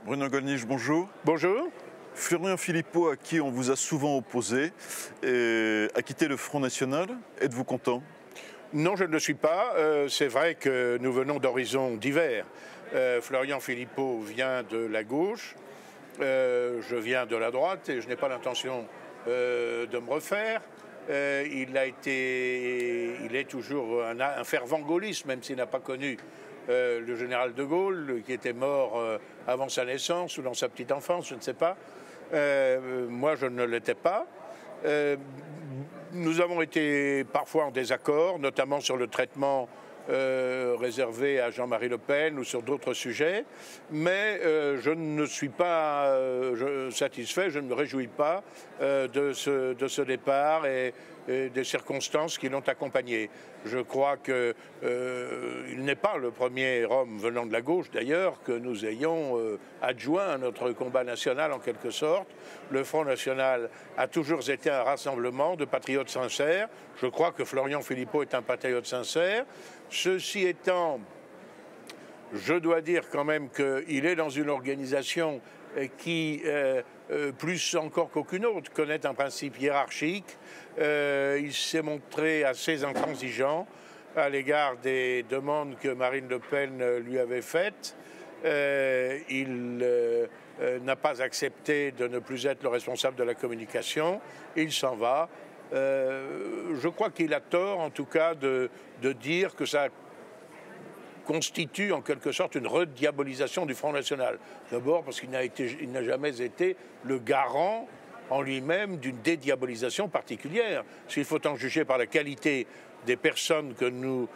Bruno Gollnisch, bonjour. Bonjour. Florian Philippot, à qui on vous a souvent opposé, a quitté le Front National. Êtes-vous content? Non, je ne le suis pas. C'est vrai que nous venons d'horizons divers. Florian Philippot vient de la gauche, je viens de la droite et je n'ai pas l'intention de me refaire. Il est toujours un fervent gaulliste, même s'il n'a pas connu le général de Gaulle, qui était mort avant sa naissance ou dans sa petite enfance, je ne sais pas. Moi, je ne l'étais pas. Nous avons été parfois en désaccord, notamment sur le traitement réservé à Jean-Marie Le Pen ou sur d'autres sujets, mais je ne suis pas satisfait, je ne me réjouis pas de ce départ et des circonstances qui l'ont accompagné. Je crois qu'il n'est pas le premier homme venant de la gauche, d'ailleurs, que nous ayons adjoint à notre combat national en quelque sorte. Le Front National a toujours été un rassemblement de patriotes sincères. Je crois que Florian Philippot est un patriote sincère. Ceci étant, je dois dire quand même qu'il est dans une organisation qui, plus encore qu'aucune autre, connaît un principe hiérarchique. Il s'est montré assez intransigeant à l'égard des demandes que Marine Le Pen lui avait faites. Il n'a pas accepté de ne plus être le responsable de la communication. Il s'en va. Je crois qu'il a tort, en tout cas, de dire que ça constitue en quelque sorte une rediabolisation du Front National. D'abord parce qu'il n'a jamais été le garant en lui-même d'une dédiabolisation particulière. S'il faut en juger par la qualité des personnes que nous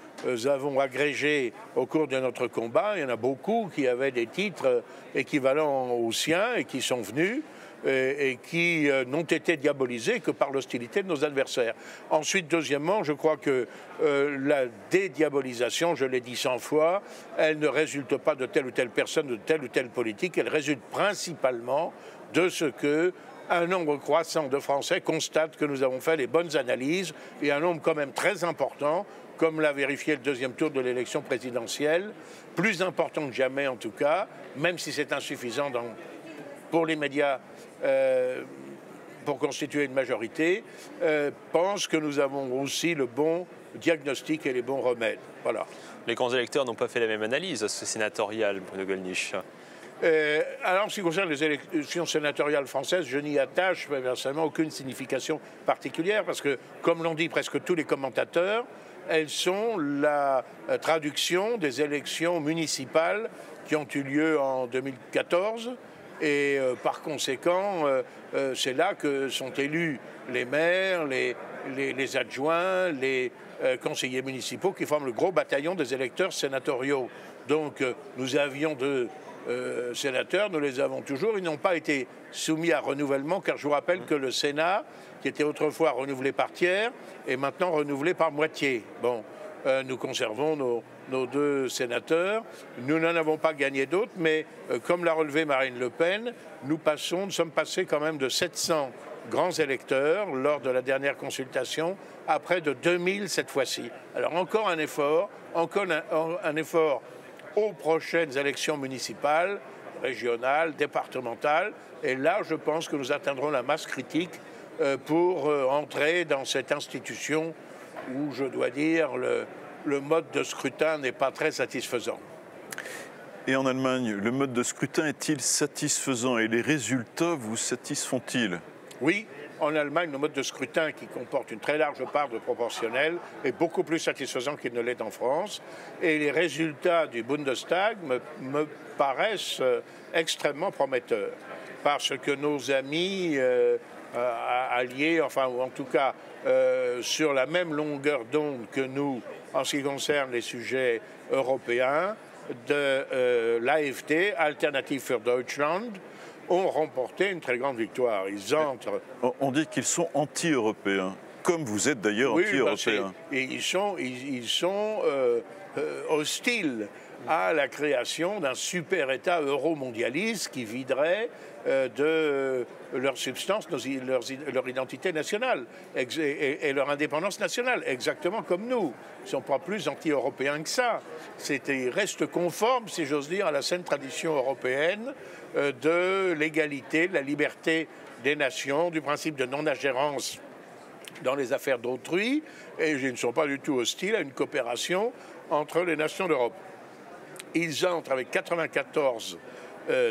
avons agrégées au cours de notre combat, il y en a beaucoup qui avaient des titres équivalents aux siens et qui sont venus et qui n'ont été diabolisés que par l'hostilité de nos adversaires. Ensuite, deuxièmement, je crois que la dédiabolisation, je l'ai dit 100 fois, elle ne résulte pas de telle ou telle personne, de telle ou telle politique, elle résulte principalement de ce que un nombre croissant de Français constate que nous avons fait les bonnes analyses et un nombre quand même très important, comme l'a vérifié le deuxième tour de l'élection présidentielle, plus important que jamais en tout cas, même si c'est insuffisant pour les médias pour constituer une majorité, pense que nous avons aussi le bon diagnostic et les bons remèdes. Voilà. Les grands électeurs n'ont pas fait la même analyse, ce sénatorial, Bruno Gollnisch. Alors, en ce qui concerne les élections sénatoriales françaises, je n'y attache personnellement aucune signification particulière parce que, comme l'ont dit presque tous les commentateurs, elles sont la traduction des élections municipales qui ont eu lieu en 2014 et par conséquent, c'est là que sont élus les maires, les adjoints, les conseillers municipaux qui forment le gros bataillon des électeurs sénatoriaux. Donc, nous avions deux sénateurs, nous les avons toujours. Ils n'ont pas été soumis à renouvellement, car je vous rappelle que le Sénat, qui était autrefois renouvelé par tiers, est maintenant renouvelé par moitié. Bon, nous conservons nos deux sénateurs. Nous n'en avons pas gagné d'autres, mais comme l'a relevé Marine Le Pen, nous sommes passés quand même de 700 grands électeurs lors de la dernière consultation à près de 2000 cette fois-ci. Alors encore un effort aux prochaines élections municipales, régionales, départementales. Et là, je pense que nous atteindrons la masse critique pour entrer dans cette institution où, je dois dire, le mode de scrutin n'est pas très satisfaisant. Et en Allemagne, le mode de scrutin est-il satisfaisant et les résultats vous satisfont-ils? Oui. En Allemagne, le mode de scrutin, qui comporte une très large part de proportionnel, est beaucoup plus satisfaisant qu'il ne l'est en France. Et les résultats du Bundestag me paraissent extrêmement prometteurs. Parce que nos amis alliés, enfin, ou en tout cas sur la même longueur d'onde que nous en ce qui concerne les sujets européens, de l'AfD, Alternative für Deutschland, ont remporté une très grande victoire. Ils entrent... On dit qu'ils sont anti-européens, comme vous êtes d'ailleurs anti-européens. Et ils sont hostiles à la création d'un super-État euro-mondialiste qui viderait de leur substance, leur identité nationale et leur indépendance nationale, exactement comme nous. Ils ne sont pas plus anti-européens que ça. Ils restent conformes, si j'ose dire, à la saine tradition européenne de l'égalité, de la liberté des nations, du principe de non-ingérence dans les affaires d'autrui, et ils ne sont pas du tout hostiles à une coopération entre les nations d'Europe. Ils entrent avec 94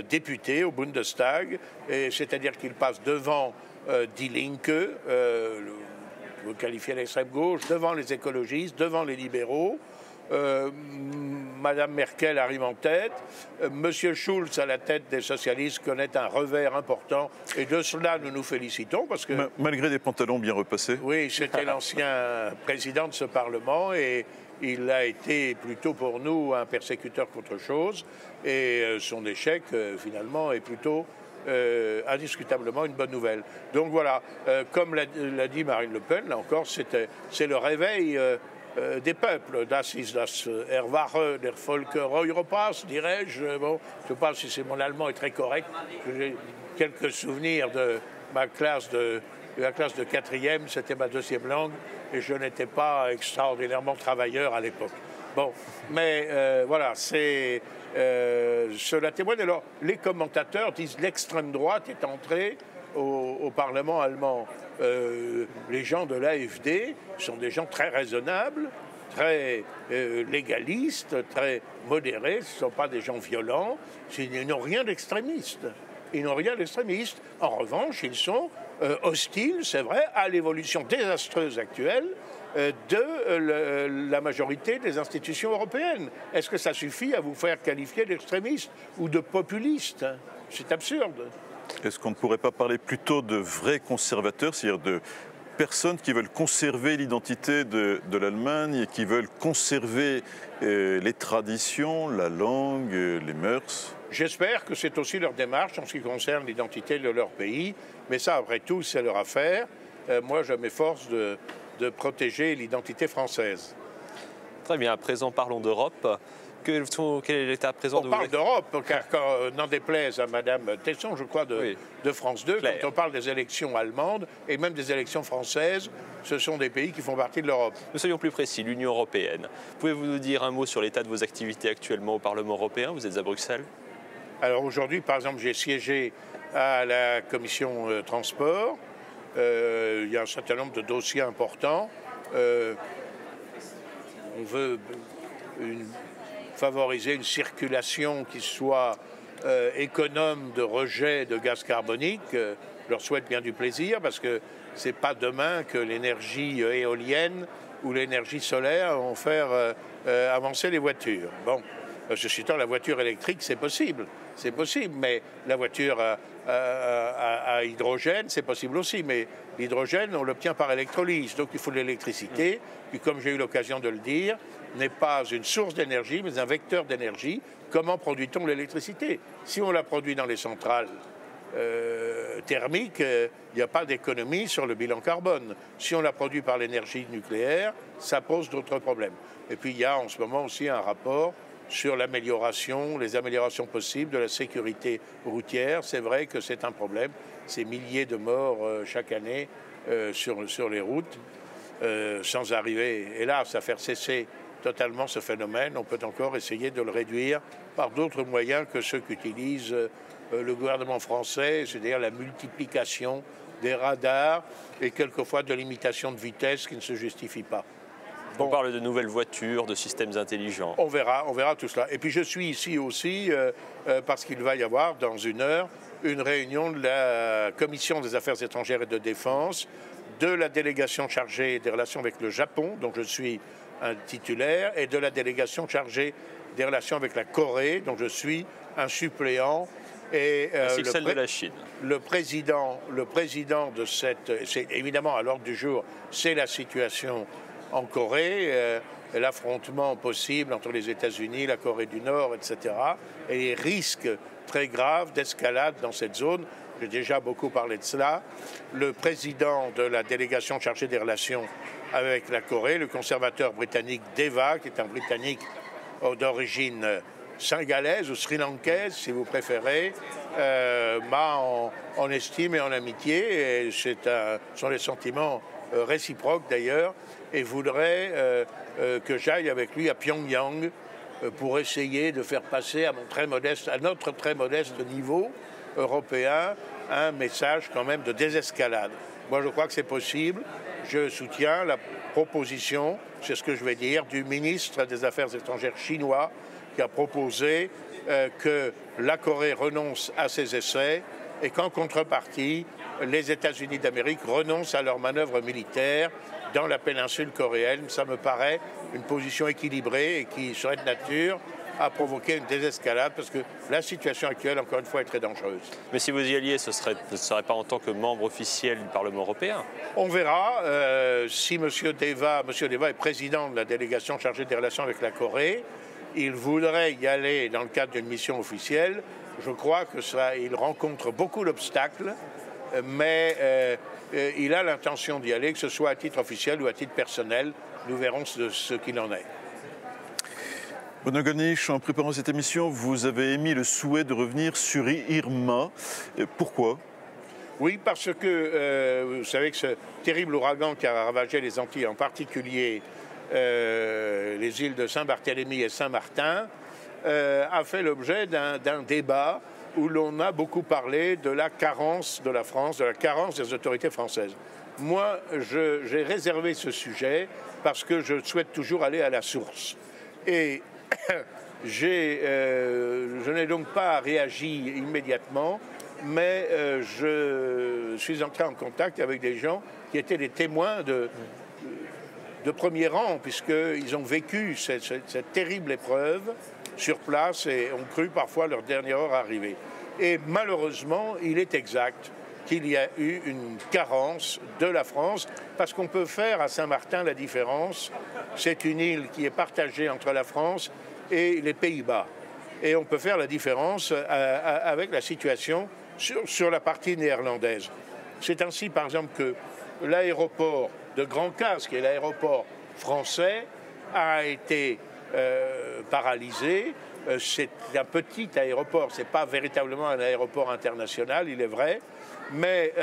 députés au Bundestag, c'est-à-dire qu'ils passent devant Die Linke, vous qualifiez l'extrême gauche, devant les écologistes, devant les libéraux. Madame Merkel arrive en tête. Monsieur Schulz, à la tête des socialistes, connaît un revers important. Et de cela, nous nous félicitons. Parce que, malgré des pantalons bien repassés. Oui, c'était l'ancien président de ce Parlement. Et il a été plutôt pour nous un persécuteur qu'autre chose. Et son échec, finalement, est plutôt indiscutablement une bonne nouvelle. Donc voilà, comme l'a dit Marine Le Pen, là encore, c'est le réveil des peuples. Das ist das Erwache der Völker Europas, dirais-je. Bon, je ne sais pas si mon allemand est très correct. J'ai quelques souvenirs de ma classe de la classe de 4e, c'était ma 2e langue, et je n'étais pas extraordinairement travailleur à l'époque. Bon, mais voilà, cela témoigne. Alors, les commentateurs disent que l'extrême droite est entrée au Parlement allemand. Les gens de l'AfD sont des gens très raisonnables, très légalistes, très modérés. Ce ne sont pas des gens violents. Ils n'ont rien d'extrémiste. Ils n'ont rien d'extrémiste. En revanche, ils sont hostiles, c'est vrai, à l'évolution désastreuse actuelle de la majorité des institutions européennes. Est-ce que ça suffit à vous faire qualifier d'extrémiste ou de populiste? C'est absurde. Est-ce qu'on ne pourrait pas parler plutôt de vrais conservateurs, c'est-à-dire de personnes qui veulent conserver l'identité de l'Allemagne et qui veulent conserver les traditions, la langue, les mœurs? J'espère que c'est aussi leur démarche en ce qui concerne l'identité de leur pays, mais ça, après tout, c'est leur affaire. Moi, je m'efforce de protéger l'identité française. Très bien, à présent, parlons d'Europe. Quel est l'état présent On parle d'Europe, car n'en déplaise à Madame Tesson, je crois, de France 2, quand on parle des élections allemandes et même des élections françaises, ce sont des pays qui font partie de l'Europe. Mais soyons plus précis, l'Union européenne. Pouvez-vous nous dire un mot sur l'état de vos activités actuellement au Parlement européen? Vous êtes à Bruxelles? Alors aujourd'hui, par exemple, j'ai siégé à la commission transport. Il y a un certain nombre de dossiers importants. On veut favoriser une circulation qui soit économe de rejet de gaz carbonique. Je leur souhaite bien du plaisir parce que ce n'est pas demain que l'énergie éolienne ou l'énergie solaire vont faire avancer les voitures. Bon, ceci étant, la voiture électrique, c'est possible, mais la voiture à hydrogène, c'est possible aussi, mais l'hydrogène, on l'obtient par électrolyse, donc il faut de l'électricité, puis comme j'ai eu l'occasion de le dire, n'est pas une source d'énergie, mais un vecteur d'énergie. Comment produit-on l'électricité? Si on la produit dans les centrales thermiques, il n'y a pas d'économie sur le bilan carbone. Si on la produit par l'énergie nucléaire, ça pose d'autres problèmes. Et puis il y a en ce moment aussi un rapport sur les améliorations possibles de la sécurité routière. C'est vrai que c'est un problème. Ces milliers de morts chaque année sur les routes, sans arriver, hélas, à faire cesser totalement ce phénomène. On peut encore essayer de le réduire par d'autres moyens que ceux qu'utilise le gouvernement français, c'est-à-dire la multiplication des radars et quelquefois de limitation de vitesse qui ne se justifie pas. Bon. On parle de nouvelles voitures, de systèmes intelligents. On verra tout cela. Et puis je suis ici aussi parce qu'il va y avoir dans une heure une réunion de la Commission des Affaires étrangères et de défense, de la délégation chargée des relations avec le Japon, dont je suis un titulaire, et de la délégation chargée des relations avec la Corée, dont je suis un suppléant. Et celle de la Chine. Le président de cette... C'est évidemment à l'ordre du jour, c'est la situation en Corée, l'affrontement possible entre les États-Unis, la Corée du Nord, etc. Et les risques très graves d'escalade dans cette zone. J'ai déjà beaucoup parlé de cela. Le président de la délégation chargée des relations avec la Corée, le conservateur britannique Deva, qui est un Britannique d'origine singalaise ou sri-lankaise, si vous préférez, m'a en estime et en amitié, et ce sont des sentiments réciproques d'ailleurs, et voudrait que j'aille avec lui à Pyongyang pour essayer de faire passer à notre très modeste niveau européen un message quand même de désescalade. Moi, je crois que c'est possible. Je soutiens la proposition, c'est ce que je vais dire, du ministre des Affaires étrangères chinois qui a proposé que la Corée renonce à ses essais et qu'en contrepartie, les États-Unis d'Amérique renoncent à leurs manœuvres militaires dans la péninsule coréenne. Ça me paraît une position équilibrée et qui serait de nature à provoquer une désescalade, parce que la situation actuelle, encore une fois, est très dangereuse. Mais si vous y alliez, ce ne serait pas en tant que membre officiel du Parlement européen? On verra si M. Deva est président de la délégation chargée des relations avec la Corée. Il voudrait y aller dans le cadre d'une mission officielle. Je crois qu'il rencontre beaucoup d'obstacles, mais il a l'intention d'y aller, que ce soit à titre officiel ou à titre personnel. Nous verrons ce qu'il en est. Benoît Gollnisch, en préparant cette émission, vous avez émis le souhait de revenir sur Irma. Pourquoi ? Oui, parce que vous savez que ce terrible ouragan qui a ravagé les Antilles, en particulier les îles de Saint-Barthélemy et Saint-Martin, a fait l'objet d'un débat où l'on a beaucoup parlé de la carence de la France, de la carence des autorités françaises. Moi, j'ai réservé ce sujet parce que je souhaite toujours aller à la source. Et je n'ai donc pas réagi immédiatement, mais je suis entré en contact avec des gens qui étaient des témoins de premier rang, puisqu'ils ont vécu cette terrible épreuve sur place et ont cru parfois leur dernière heure arriver. Et malheureusement, il est exact qu'il y a eu une carence de la France, parce qu'on peut faire à Saint-Martin la différence. C'est une île qui est partagée entre la France et les Pays-Bas. Et on peut faire la différence avec la situation sur la partie néerlandaise. C'est ainsi, par exemple, que l'aéroport de Grand-Case, qui est l'aéroport français, a été paralysé. C'est un petit aéroport, ce n'est pas véritablement un aéroport international, il est vrai, mais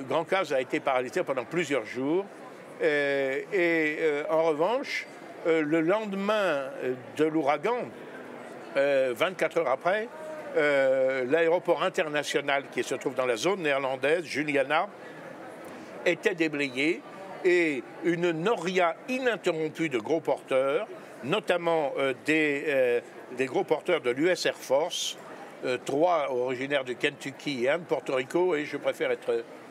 Grand-Case a été paralysé pendant plusieurs jours. En revanche, le lendemain de l'ouragan, 24 heures après, l'aéroport international qui se trouve dans la zone néerlandaise, Juliana, était déblayé et une noria ininterrompue de gros porteurs, notamment des gros porteurs de l'US Air Force, 3 originaires du Kentucky et 1 de Porto Rico, et je préfère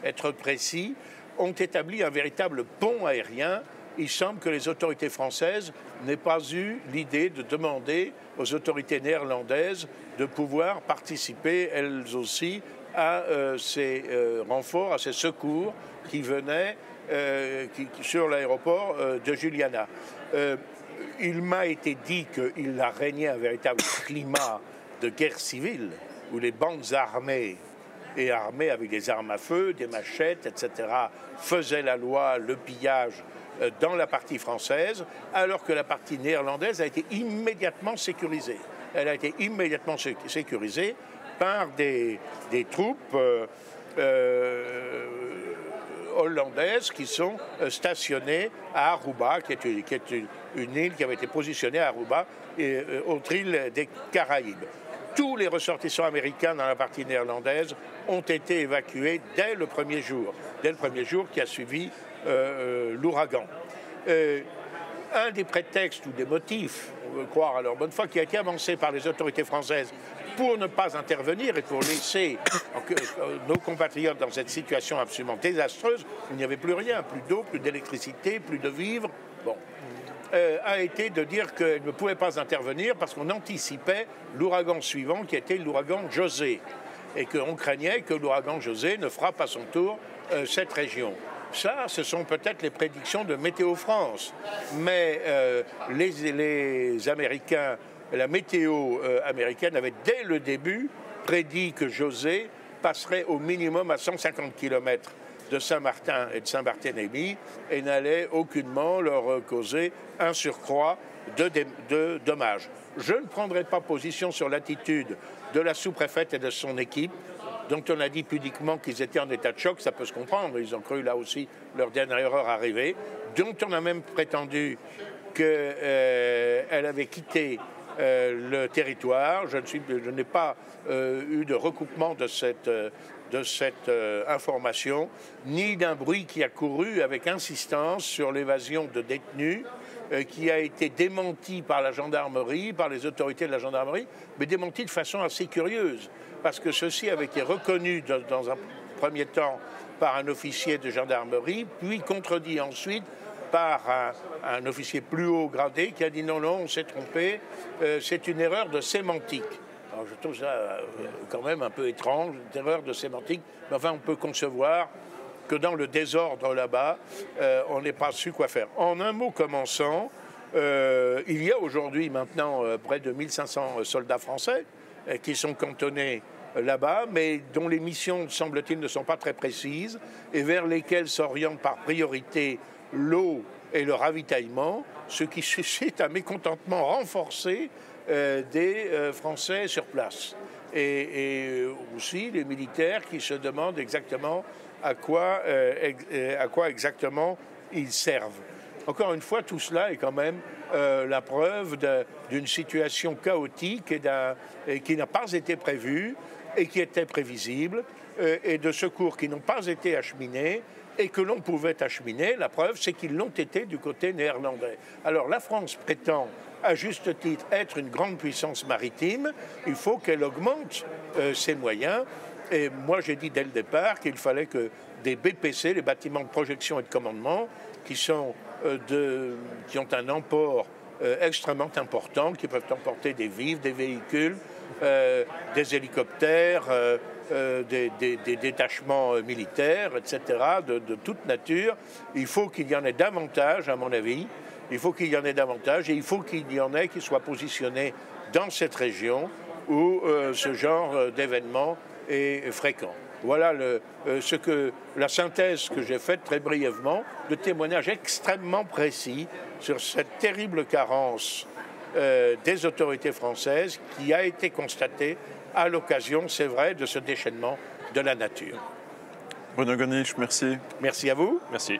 être précis, ont établi un véritable pont aérien. Il semble que les autorités françaises n'aient pas eu l'idée de demander aux autorités néerlandaises de pouvoir participer, elles aussi, à ces renforts, à ces secours qui venaient sur l'aéroport de Juliana. Il m'a été dit qu'il a régné un véritable climat de guerre civile, où les bandes armées, et armées avec des armes à feu, des machettes, etc., faisaient la loi, le pillage dans la partie française, alors que la partie néerlandaise a été immédiatement sécurisée. Elle a été immédiatement sécurisée par des troupes hollandaises qui sont stationnées à Aruba, qui est une île qui avait été positionnée à Aruba, autre île des Caraïbes. Tous les ressortissants américains dans la partie néerlandaise ont été évacués dès le premier jour qui a suivi l'ouragan. Un des prétextes ou des motifs, on veut croire à leur bonne foi, qui a été avancé par les autorités françaises pour ne pas intervenir et pour laisser nos compatriotes dans cette situation absolument désastreuse, il n'y avait plus rien, plus d'eau, plus d'électricité, plus de vivres, a été de dire qu'ils ne pouvaient pas intervenir parce qu'on anticipait l'ouragan suivant qui était l'ouragan José et qu'on craignait que l'ouragan José ne frappe à son tour cette région. Ça, ce sont peut-être les prédictions de Météo France, mais les Américains, la météo américaine avait dès le début prédit que José passerait au minimum à 150 km de Saint-Martin et de Saint-Barthélemy et n'allait aucunement leur causer un surcroît de dommages. Je ne prendrai pas position sur l'attitude de la sous-préfète et de son équipe, dont on a dit pudiquement qu'ils étaient en état de choc, ça peut se comprendre, ils ont cru là aussi leur dernière erreur arriver, dont on a même prétendu qu'elle avait quitté le territoire. Je n'ai pas eu de recoupement de cette information, ni d'un bruit qui a couru avec insistance sur l'évasion de détenus, qui a été démenti par la gendarmerie, par les autorités de la gendarmerie, mais démenti de façon assez curieuse, parce que ceci avait été reconnu dans un premier temps par un officier de gendarmerie, puis contredit ensuite par un officier plus haut gradé qui a dit non, on s'est trompé, c'est une erreur de sémantique. Alors je trouve ça quand même un peu étrange, une erreur de sémantique, mais enfin on peut concevoir que dans le désordre là-bas, on n'ait pas su quoi faire. En un mot commençant, il y a aujourd'hui maintenant près de 1500 soldats français qui sont cantonnés là-bas, mais dont les missions, semble-t-il, ne sont pas très précises et vers lesquelles s'orientent par priorité l'eau et le ravitaillement, ce qui suscite un mécontentement renforcé des Français sur place. Et aussi les militaires qui se demandent exactement à quoi exactement ils servent. Encore une fois, tout cela est quand même la preuve d'une situation chaotique et qui n'a pas été prévue et qui était prévisible, et de secours qui n'ont pas été acheminés et que l'on pouvait acheminer. La preuve, c'est qu'ils l'ont été du côté néerlandais. Alors la France prétend, à juste titre, être une grande puissance maritime. Il faut qu'elle augmente ses moyens. Et moi, j'ai dit dès le départ qu'il fallait que des BPC, les bâtiments de projection et de commandement, qui ont un emport extrêmement important, qui peuvent emporter des vivres, des véhicules, des hélicoptères, des détachements militaires, etc., de toute nature. Il faut qu'il y en ait davantage, à mon avis. Il faut qu'il y en ait davantage et il faut qu'il y en ait qui soient positionnés dans cette région où ce genre d'événement est fréquent. Voilà la synthèse que j'ai faite très brièvement, de témoignages extrêmement précis sur cette terrible carence des autorités françaises qui a été constatée à l'occasion, c'est vrai, de ce déchaînement de la nature. Bruno Goennich, merci. Merci à vous. Merci.